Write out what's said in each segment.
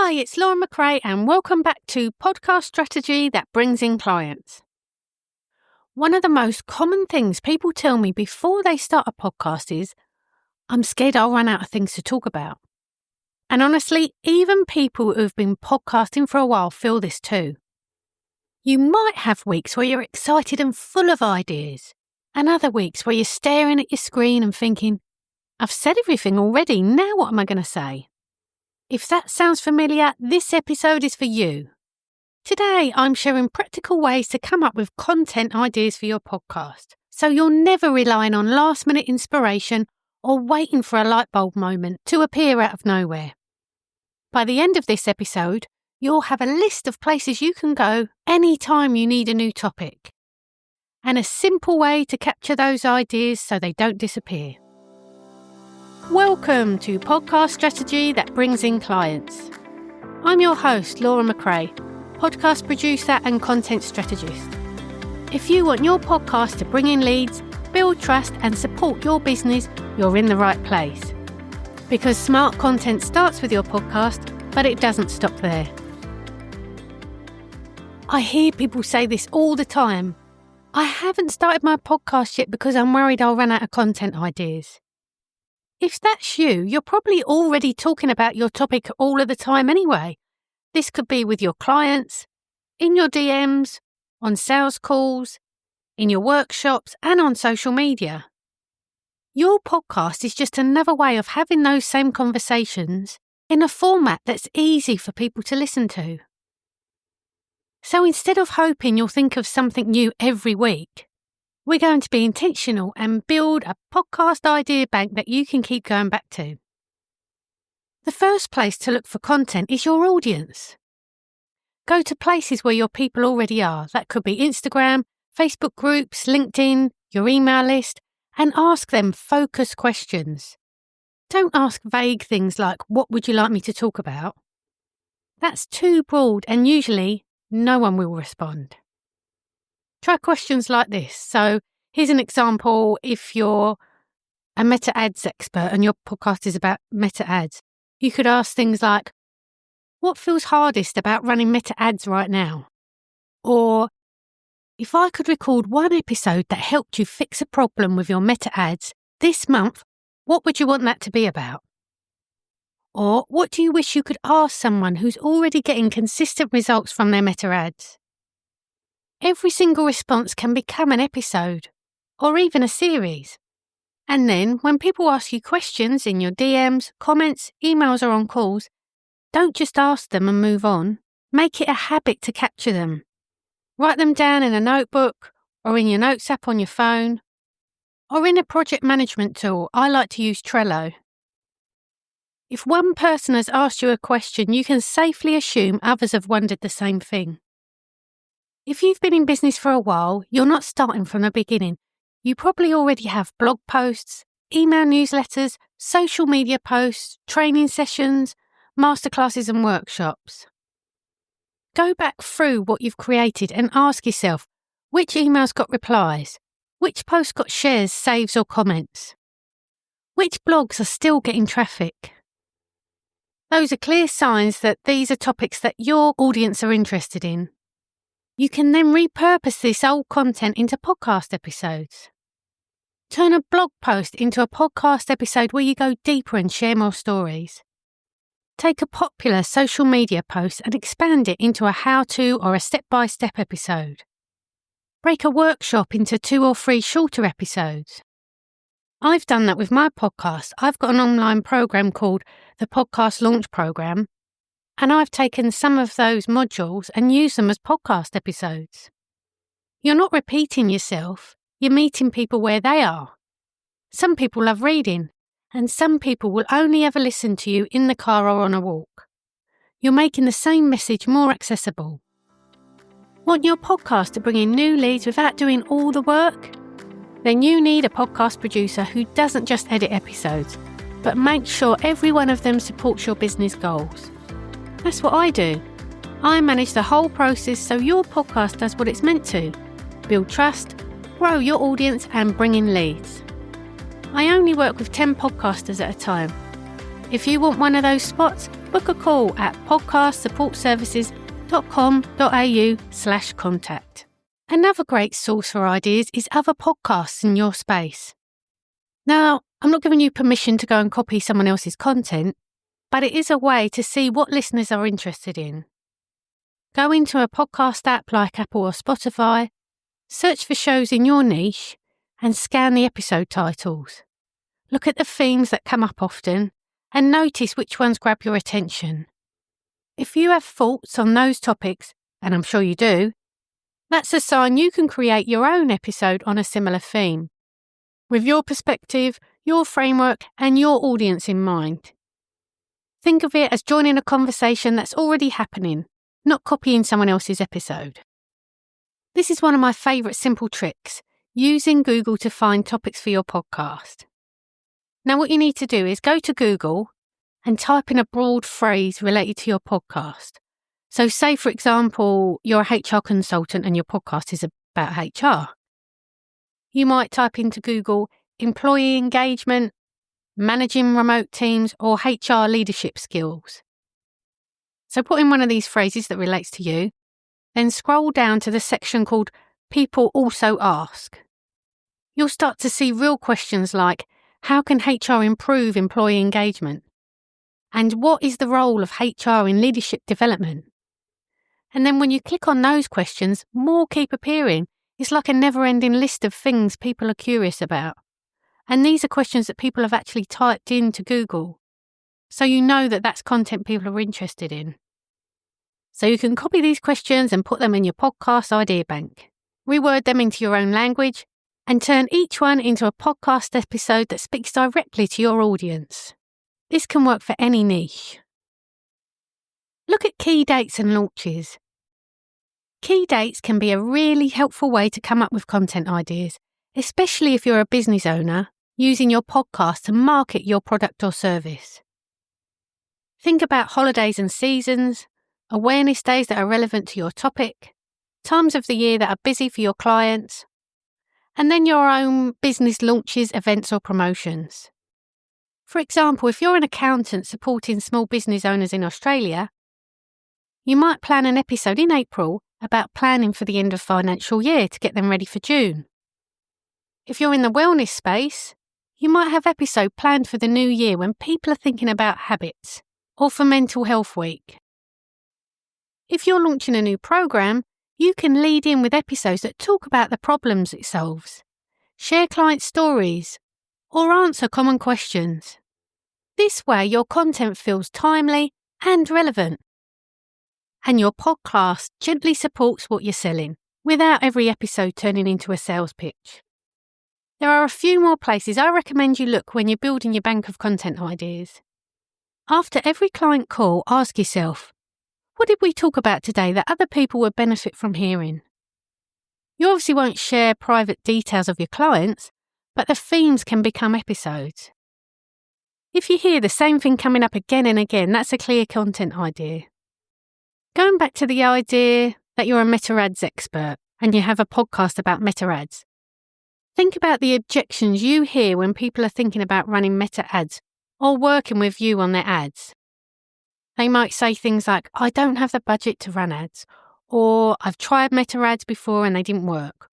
Hi, it's Laura McRae and welcome back to Podcast Strategy That Brings in Clients. One of the most common things people tell me before they start a podcast is, I'm scared I'll run out of things to talk about. And honestly, even people who've been podcasting for a while feel this too. You might have weeks where you're excited and full of ideas, and other weeks where you're staring at your screen and thinking, I've said everything already, now what am I going to say? If that sounds familiar, this episode is for you. Today, I'm sharing practical ways to come up with content ideas for your podcast, so you're never relying on last-minute inspiration or waiting for a light bulb moment to appear out of nowhere. By the end of this episode, you'll have a list of places you can go anytime you need a new topic, and a simple way to capture those ideas so they don't disappear. Welcome to Podcast Strategy That Brings in Clients. I'm your host, Laura McRae, podcast producer and content strategist. If you want your podcast to bring in leads, build trust and support your business, you're in the right place. Because smart content starts with your podcast, but it doesn't stop there. I hear people say this all the time. I haven't started my podcast yet because I'm worried I'll run out of content ideas. If that's you, you're probably already talking about your topic all of the time anyway. This could be with your clients, in your DMs, on sales calls, in your workshops, and on social media. Your podcast is just another way of having those same conversations in a format that's easy for people to listen to. So instead of hoping you'll think of something new every week, we're going to be intentional and build a podcast idea bank that you can keep going back to. The first place to look for content is your audience. Go to places where your people already are. That could be Instagram, Facebook groups, LinkedIn, your email list, and ask them focused questions. Don't ask vague things like, what would you like me to talk about? That's too broad and usually no one will respond. Try questions like this. So here's an example. If you're a meta ads expert and your podcast is about meta ads, you could ask things like, what feels hardest about running meta ads right now? Or, if I could record one episode that helped you fix a problem with your meta ads this month, what would you want that to be about? Or, what do you wish you could ask someone who's already getting consistent results from their meta ads? Every single response can become an episode, or even a series. And then, when people ask you questions in your DMs, comments, emails or on calls, don't just ask them and move on. Make it a habit to capture them. Write them down in a notebook, or in your notes app on your phone, or in a project management tool. I like to use Trello. If one person has asked you a question, you can safely assume others have wondered the same thing. If you've been in business for a while, you're not starting from the beginning. You probably already have blog posts, email newsletters, social media posts, training sessions, masterclasses and workshops. Go back through what you've created and ask yourself, which emails got replies? Which posts got shares, saves or comments? Which blogs are still getting traffic? Those are clear signs that these are topics that your audience are interested in. You can then repurpose this old content into podcast episodes. Turn a blog post into a podcast episode where you go deeper and share more stories. Take a popular social media post and expand it into a how-to or a step-by-step episode. Break a workshop into 2 or 3 shorter episodes. I've done that with my podcast. I've got an online program called the Podcast Launch Program, and I've taken some of those modules and used them as podcast episodes. You're not repeating yourself, you're meeting people where they are. Some people love reading, and some people will only ever listen to you in the car or on a walk. You're making the same message more accessible. Want your podcast to bring in new leads without doing all the work? Then you need a podcast producer who doesn't just edit episodes, but makes sure every one of them supports your business goals. That's what I do. I manage the whole process so your podcast does what it's meant to. Build trust, grow your audience and bring in leads. I only work with 10 podcasters at a time. If you want one of those spots, book a call at podcastsupportservices.com.au/contact. Another great source for ideas is other podcasts in your space. Now, I'm not giving you permission to go and copy someone else's content, but it is a way to see what listeners are interested in. Go into a podcast app like Apple or Spotify, search for shows in your niche, and scan the episode titles. Look at the themes that come up often, and notice which ones grab your attention. If you have thoughts on those topics, and I'm sure you do, that's a sign you can create your own episode on a similar theme, with your perspective, your framework, and your audience in mind. Think of it as joining a conversation that's already happening, not copying someone else's episode. This is one of my favourite simple tricks, using Google to find topics for your podcast. Now what you need to do is go to Google and type in a broad phrase related to your podcast. So say, for example, you're a HR consultant and your podcast is about HR. You might type into Google employee engagement, managing remote teams, or HR leadership skills. So put in one of these phrases that relates to you, then scroll down to the section called People Also Ask. You'll start to see real questions like, how can HR improve employee engagement? And what is the role of HR in leadership development? And then when you click on those questions, more keep appearing. It's like a never-ending list of things people are curious about. And these are questions that people have actually typed into Google. So you know that that's content people are interested in. So you can copy these questions and put them in your podcast idea bank. Reword them into your own language and turn each one into a podcast episode that speaks directly to your audience. This can work for any niche. Look at key dates and launches. Key dates can be a really helpful way to come up with content ideas, especially if you're a business owner using your podcast to market your product or service. Think about holidays and seasons, awareness days that are relevant to your topic, times of the year that are busy for your clients, and then your own business launches, events or promotions. For example, if you're an accountant supporting small business owners in Australia, you might plan an episode in April about planning for the end of financial year to get them ready for June. If you're in the wellness space, you might have episode planned for the new year when people are thinking about habits, or for Mental Health Week. If you're launching a new program, you can lead in with episodes that talk about the problems it solves, share client stories, or answer common questions. This way, your content feels timely and relevant, and your podcast gently supports what you're selling, without every episode turning into a sales pitch. There are a few more places I recommend you look when you're building your bank of content ideas. After every client call, ask yourself, what did we talk about today that other people would benefit from hearing? You obviously won't share private details of your clients, but the themes can become episodes. If you hear the same thing coming up again and again, that's a clear content idea. Going back to the idea that you're a meta ads expert and you have a podcast about meta ads, think about the objections you hear when people are thinking about running meta ads or working with you on their ads. They might say things like, I don't have the budget to run ads, or I've tried meta ads before and they didn't work,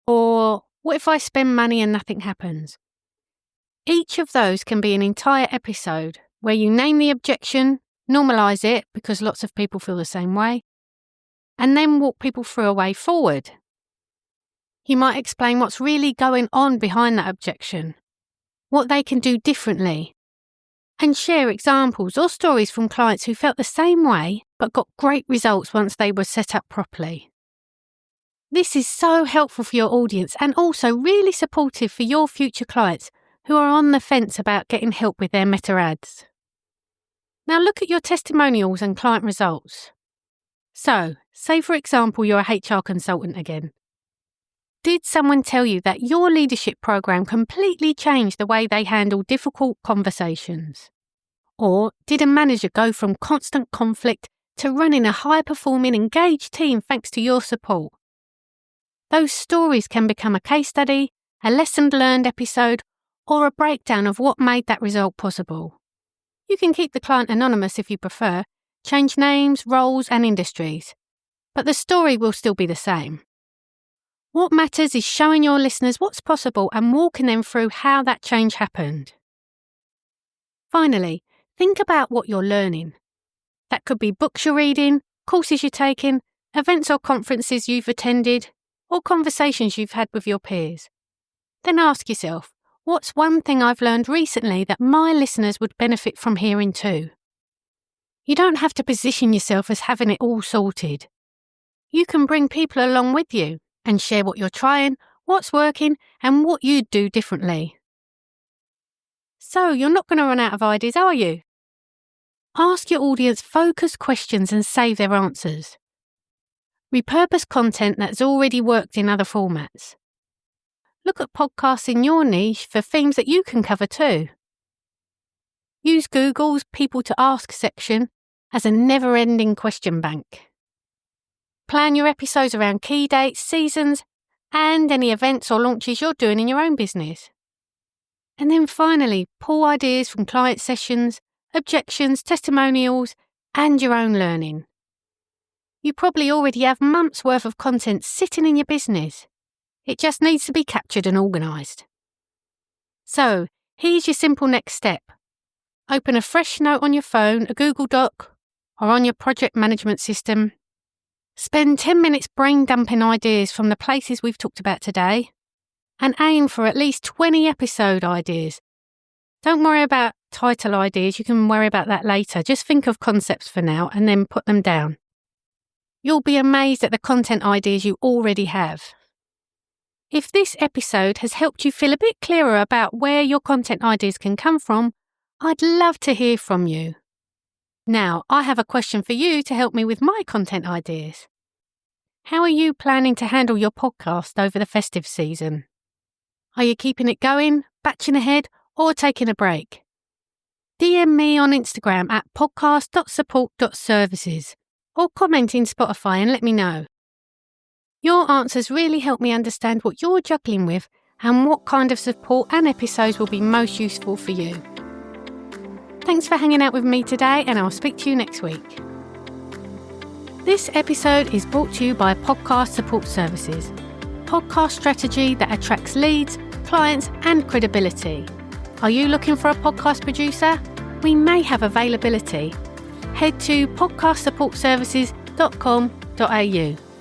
or what if I spend money and nothing happens? Each of those can be an entire episode where you name the objection, normalise it because lots of people feel the same way, and then walk people through a way forward. You might explain what's really going on behind that objection, what they can do differently, and share examples or stories from clients who felt the same way but got great results once they were set up properly. This is so helpful for your audience and also really supportive for your future clients who are on the fence about getting help with their meta ads. Now look at your testimonials and client results. So, say for example you're a HR consultant again. Did someone tell you that your leadership program completely changed the way they handle difficult conversations? Or did a manager go from constant conflict to running a high-performing, engaged team thanks to your support? Those stories can become a case study, a lesson learned episode, or a breakdown of what made that result possible. You can keep the client anonymous if you prefer, change names, roles and industries, but the story will still be the same. What matters is showing your listeners what's possible and walking them through how that change happened. Finally, think about what you're learning. That could be books you're reading, courses you're taking, events or conferences you've attended, or conversations you've had with your peers. Then ask yourself, what's one thing I've learned recently that my listeners would benefit from hearing too? You don't have to position yourself as having it all sorted. You can bring people along with you and share what you're trying, what's working, and what you'd do differently. So you're not going to run out of ideas, are you? Ask your audience focused questions and save their answers. Repurpose content that's already worked in other formats. Look at podcasts in your niche for themes that you can cover too. Use Google's People to Ask section as a never-ending question bank. Plan your episodes around key dates, seasons, and any events or launches you're doing in your own business. And then finally, pull ideas from client sessions, objections, testimonials, and your own learning. You probably already have months' worth of content sitting in your business. It just needs to be captured and organised. So, here's your simple next step. Open a fresh note on your phone, a Google Doc, or on your project management system. Spend 10 minutes brain dumping ideas from the places we've talked about today, and aim for at least 20 episode ideas. Don't worry about title ideas, you can worry about that later. Just think of concepts for now and then put them down. You'll be amazed at the content ideas you already have. If this episode has helped you feel a bit clearer about where your content ideas can come from, I'd love to hear from you. Now, I have a question for you to help me with my content ideas. How are you planning to handle your podcast over the festive season? Are you keeping it going, batching ahead, or taking a break? DM me on Instagram at podcast.support.services or comment in Spotify and let me know. Your answers really help me understand what you're juggling with and what kind of support and episodes will be most useful for you. Thanks for hanging out with me today, and I'll speak to you next week. This episode is brought to you by Podcast Support Services, podcast strategy that attracts leads, clients, and credibility. Are you looking for a podcast producer? We may have availability. Head to podcastsupportservices.com.au.